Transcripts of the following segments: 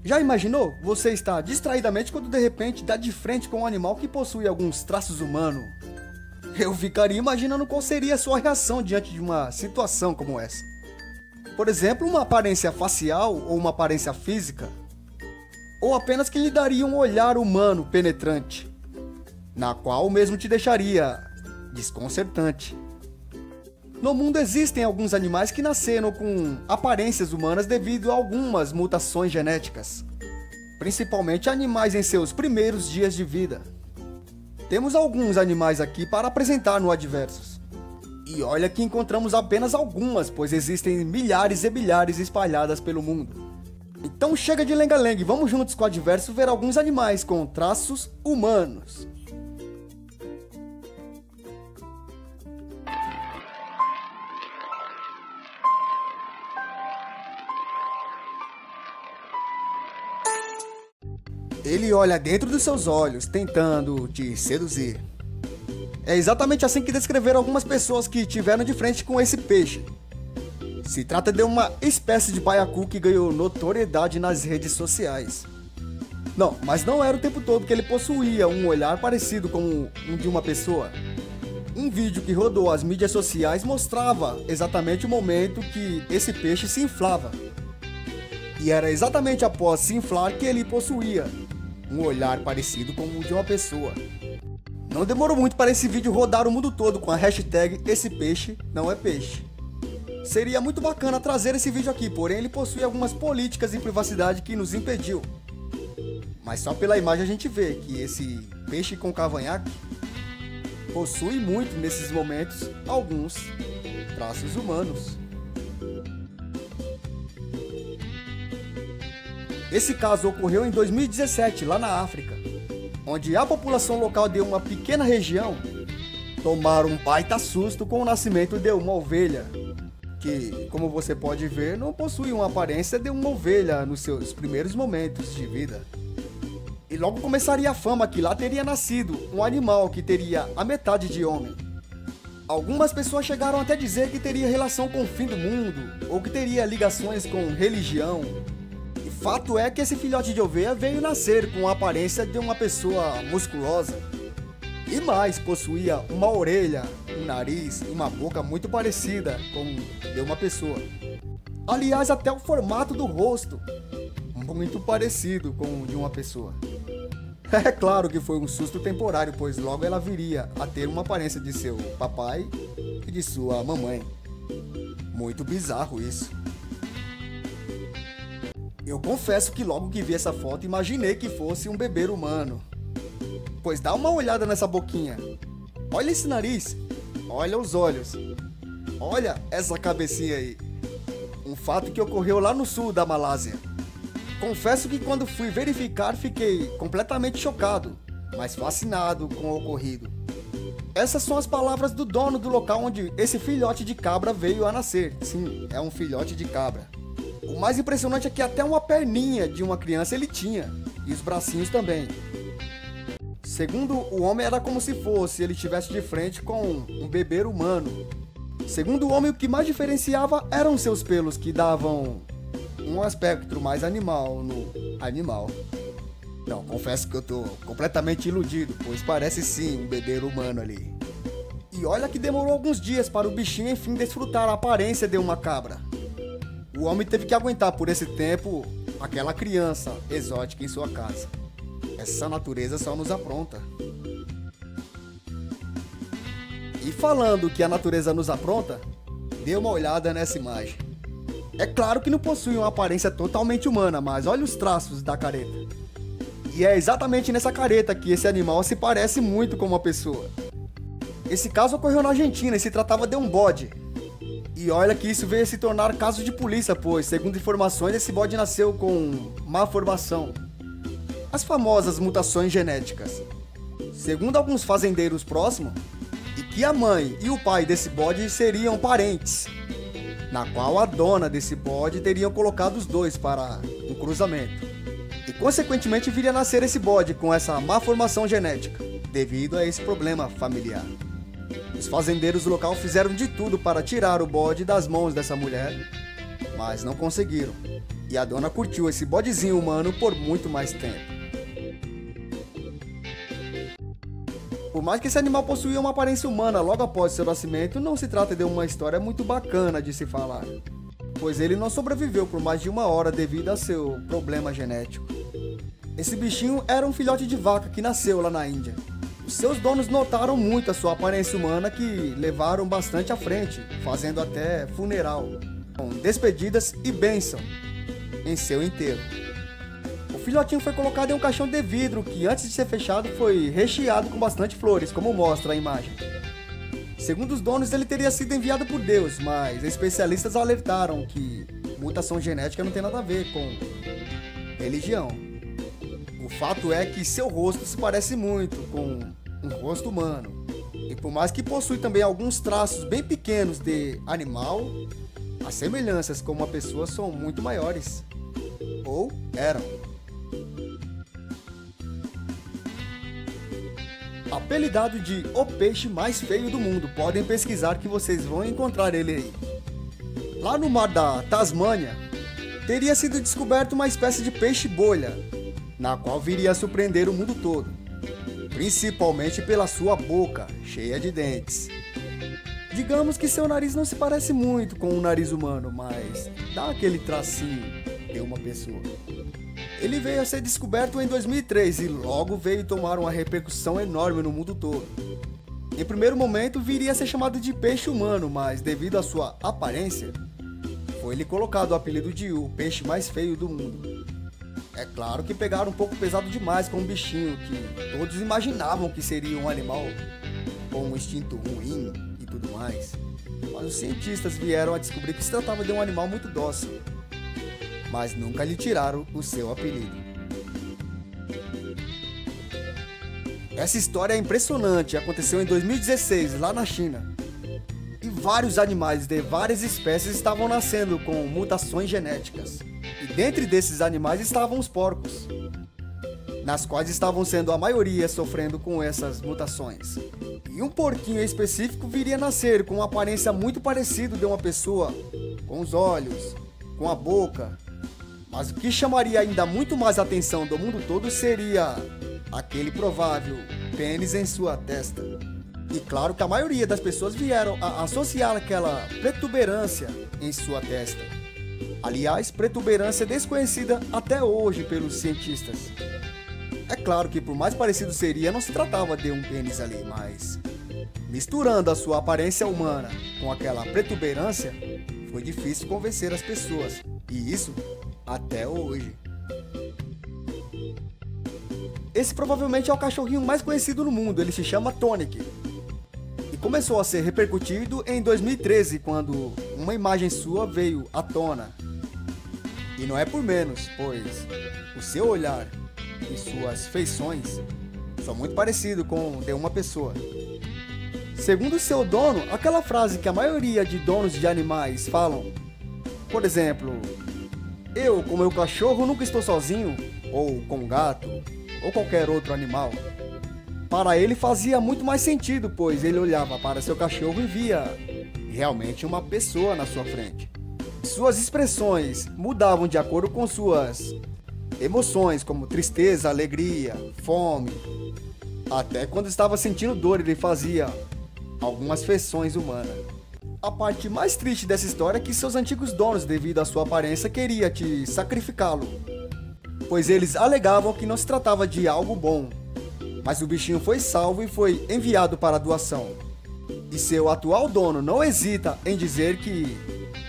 Já imaginou? Você está distraidamente quando de repente dá de frente com um animal que possui alguns traços humanos. Eu ficaria imaginando qual seria a sua reação diante de uma situação como essa. Por exemplo, uma aparência facial ou uma aparência física. Ou apenas que lhe daria um olhar humano penetrante, na qual mesmo te deixaria desconcertante. No mundo existem alguns animais que nasceram com aparências humanas devido a algumas mutações genéticas, principalmente animais em seus primeiros dias de vida. Temos alguns animais aqui para apresentar no Adversos. E olha que encontramos apenas algumas, pois existem milhares e milhares espalhadas pelo mundo. Então chega de lenga-lenga e vamos juntos com o Adverso ver alguns animais com traços humanos. Ele olha dentro dos seus olhos, tentando te seduzir. É exatamente assim que descreveram algumas pessoas que tiveram de frente com esse peixe. Se trata de uma espécie de baiacu que ganhou notoriedade nas redes sociais. Não, mas não era o tempo todo que ele possuía um olhar parecido com o de uma pessoa. Um vídeo que rodou as mídias sociais mostrava exatamente o momento que esse peixe se inflava. E era exatamente após se inflar que ele possuía um olhar parecido com o de uma pessoa. Não demorou muito para esse vídeo rodar o mundo todo com a hashtag esse peixe não é peixe. Seria muito bacana trazer esse vídeo aqui, porém ele possui algumas políticas de privacidade que nos impediu. Mas só pela imagem a gente vê que esse peixe com cavanhaque possui muito nesses momentos alguns traços humanos. Esse caso ocorreu em 2017, lá na África, onde a população local de uma pequena região tomaram um baita susto com o nascimento de uma ovelha, que, como você pode ver, não possui uma aparência de uma ovelha nos seus primeiros momentos de vida. E logo começaria a fama que lá teria nascido um animal que teria a metade de homem. Algumas pessoas chegaram até dizer que teria relação com o fim do mundo, ou que teria ligações com religião. Fato é que esse filhote de ovelha veio nascer com a aparência de uma pessoa musculosa. E mais, possuía uma orelha, um nariz e uma boca muito parecida com de uma pessoa. Aliás, até o formato do rosto, muito parecido com o de uma pessoa. É claro que foi um susto temporário, pois logo ela viria a ter uma aparência de seu papai e de sua mamãe. Muito bizarro isso. Eu confesso que logo que vi essa foto imaginei que fosse um bebê humano. Pois dá uma olhada nessa boquinha. Olha esse nariz. Olha os olhos. Olha essa cabecinha aí. Um fato que ocorreu lá no sul da Malásia. Confesso que quando fui verificar fiquei completamente chocado, mas fascinado com o ocorrido. Essas são as palavras do dono do local onde esse filhote de cabra veio a nascer. Sim, é um filhote de cabra. O mais impressionante é que até uma perninha de uma criança ele tinha, e os bracinhos também. Segundo o homem, era como se fosse ele estivesse de frente com um bebê humano. Segundo o homem, o que mais diferenciava eram seus pelos, que davam um aspecto mais animal no animal. Não, confesso que eu tô completamente iludido, pois parece sim um bebê humano ali. E olha que demorou alguns dias para o bichinho enfim desfrutar a aparência de uma cabra. O homem teve que aguentar por esse tempo aquela criança exótica em sua casa. Essa natureza só nos apronta. E falando que a natureza nos apronta, dê uma olhada nessa imagem. É claro que não possui uma aparência totalmente humana, mas olha os traços da careta. E é exatamente nessa careta que esse animal se parece muito com uma pessoa. Esse caso ocorreu na Argentina e se tratava de um bode. E olha que isso veio a se tornar caso de polícia, pois, segundo informações, esse bode nasceu com má formação. As famosas mutações genéticas. Segundo alguns fazendeiros próximos, e que a mãe e o pai desse bode seriam parentes, na qual a dona desse bode teriam colocado os dois para um cruzamento. E consequentemente viria a nascer esse bode com essa má formação genética, devido a esse problema familiar. Os fazendeiros do local fizeram de tudo para tirar o bode das mãos dessa mulher, mas não conseguiram. E a dona curtiu esse bodezinho humano por muito mais tempo. Por mais que esse animal possuía uma aparência humana logo após seu nascimento, não se trata de uma história muito bacana de se falar, pois ele não sobreviveu por mais de 1 hora devido a seu problema genético. Esse bichinho era um filhote de vaca que nasceu lá na Índia. Os seus donos notaram muito a sua aparência humana que levaram bastante à frente, fazendo até funeral, com despedidas e bênção em seu enterro. O filhotinho foi colocado em um caixão de vidro que, antes de ser fechado, foi recheado com bastante flores, como mostra a imagem. Segundo os donos, ele teria sido enviado por Deus, mas especialistas alertaram que mutação genética não tem nada a ver com religião. O fato é que seu rosto se parece muito com um rosto humano. E por mais que possui também alguns traços bem pequenos de animal, as semelhanças com uma pessoa são muito maiores. Ou eram. Apelidado de o peixe mais feio do mundo, podem pesquisar que vocês vão encontrar ele aí. Lá no mar da Tasmânia, teria sido descoberto uma espécie de peixe-bolha, na qual viria a surpreender o mundo todo, principalmente pela sua boca, cheia de dentes. Digamos que seu nariz não se parece muito com o nariz humano, mas dá aquele tracinho de uma pessoa. Ele veio a ser descoberto em 2003 e logo veio tomar uma repercussão enorme no mundo todo. Em primeiro momento viria a ser chamado de peixe humano, mas devido à sua aparência, foi-lhe colocado o apelido de o peixe mais feio do mundo. É claro que pegaram um pouco pesado demais com um bichinho que todos imaginavam que seria um animal com um instinto ruim e tudo mais. Mas os cientistas vieram a descobrir que se tratava de um animal muito dócil, mas nunca lhe tiraram o seu apelido. Essa história é impressionante, aconteceu em 2016, lá na China. E vários animais de várias espécies estavam nascendo com mutações genéticas. E dentre desses animais estavam os porcos, nas quais estavam sendo a maioria sofrendo com essas mutações. E um porquinho específico viria a nascer com uma aparência muito parecida de uma pessoa, com os olhos, com a boca. Mas o que chamaria ainda muito mais a atenção do mundo todo seria aquele provável pênis em sua testa. E claro que a maioria das pessoas vieram a associar aquela protuberância em sua testa. Aliás, protuberância desconhecida até hoje pelos cientistas. É claro que por mais parecido seria, não se tratava de um pênis ali, mas misturando a sua aparência humana com aquela protuberância, foi difícil convencer as pessoas. E isso até hoje. Esse provavelmente é o cachorrinho mais conhecido no mundo, ele se chama Tonic. E começou a ser repercutido em 2013, quando uma imagem sua veio à tona. E não é por menos, pois o seu olhar e suas feições são muito parecidos com o de uma pessoa. Segundo seu dono, aquela frase que a maioria de donos de animais falam, por exemplo, eu com meu cachorro nunca estou sozinho, ou com um gato, ou qualquer outro animal. Para ele fazia muito mais sentido, pois ele olhava para seu cachorro e via realmente uma pessoa na sua frente. Suas expressões mudavam de acordo com suas emoções, como tristeza, alegria, fome. Até quando estava sentindo dor, ele fazia algumas feições humanas. A parte mais triste dessa história é que seus antigos donos, devido à sua aparência, queriam te sacrificá-lo, pois eles alegavam que não se tratava de algo bom. Mas o bichinho foi salvo e foi enviado para a doação. E seu atual dono não hesita em dizer que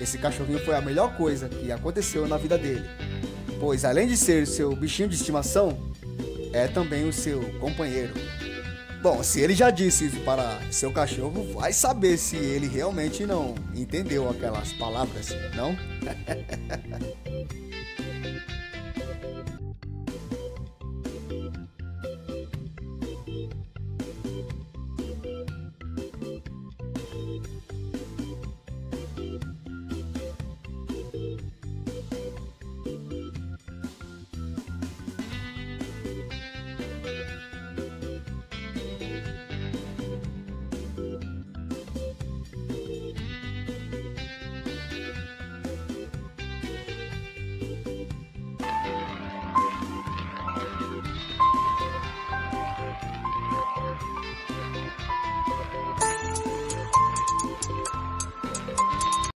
esse cachorrinho foi a melhor coisa que aconteceu na vida dele, pois além de ser seu bichinho de estimação, é também o seu companheiro. Bom, se ele já disse isso para seu cachorro, vai saber se ele realmente não entendeu aquelas palavras, não?